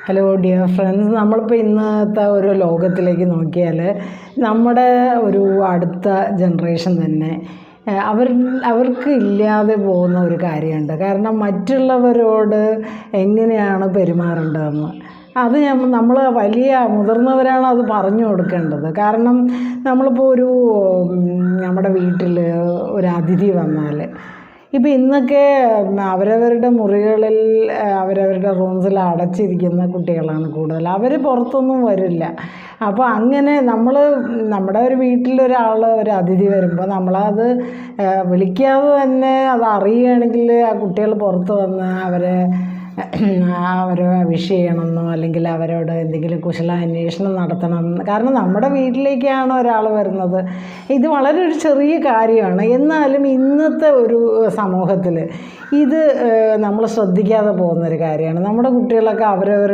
Hello dear friends, നമ്മളിപ്പോൾ ഇന്നത്തെ ഒരു ലോകത്തിലേക്ക് നോക്കിയാൽ നമ്മുടെ ഒരു അടുത്ത ജനറേഷൻ തന്നെ അവർ അവർക്ക് ഇല്ലാതെ പോകുന്ന ഒരു കാര്യമുണ്ട്. കാരണം മറ്റുള്ളവരോട് എങ്ങനെയാണ് പെരുമാറേണ്ടതെന്ന് അത് നമ്മൾ വലിയ മുതിർന്നവരാണ് അത് പറഞ്ഞു കൊടുക്കേണ്ടത്. കാരണം നമ്മളിപ്പോൾ നമ്മുടെ വീട്ടിൽ ഒരു അതിഥി വന്നാൽ ഇപ്പം ഇന്നൊക്കെ അവരവരുടെ മുറികളിൽ അവരവരുടെ റൂംസിൽ അടച്ചിരിക്കുന്ന കുട്ടികളാണ് കൂടുതൽ. അവർ പുറത്തൊന്നും വരില്ല. അപ്പോൾ അങ്ങനെ നമ്മുടെ ഒരു വീട്ടിലൊരാൾ ഒരു അതിഥി വരുമ്പോൾ നമ്മളത് വിളിക്കാതെ തന്നെ അത് അറിയുകയാണെങ്കിൽ ആ കുട്ടികൾ പുറത്ത് വന്ന് അവരെ വിഷ് ചെയ്യണമെന്നോ അല്ലെങ്കിൽ അവരോട് എന്തെങ്കിലും കുശലാന്വേഷണം നടത്തണം. കാരണം നമ്മുടെ വീട്ടിലേക്കാണ് ഒരാൾ വരുന്നത്. ഇത് വളരെ ഒരു ചെറിയ കാര്യമാണ്. എന്നാലും ഇന്നത്തെ ഒരു സമൂഹത്തിൽ ഇത് നമ്മൾ ശ്രദ്ധിക്കാതെ പോകുന്നൊരു കാര്യമാണ്. നമ്മുടെ കുട്ടികളൊക്കെ അവരവരുടെ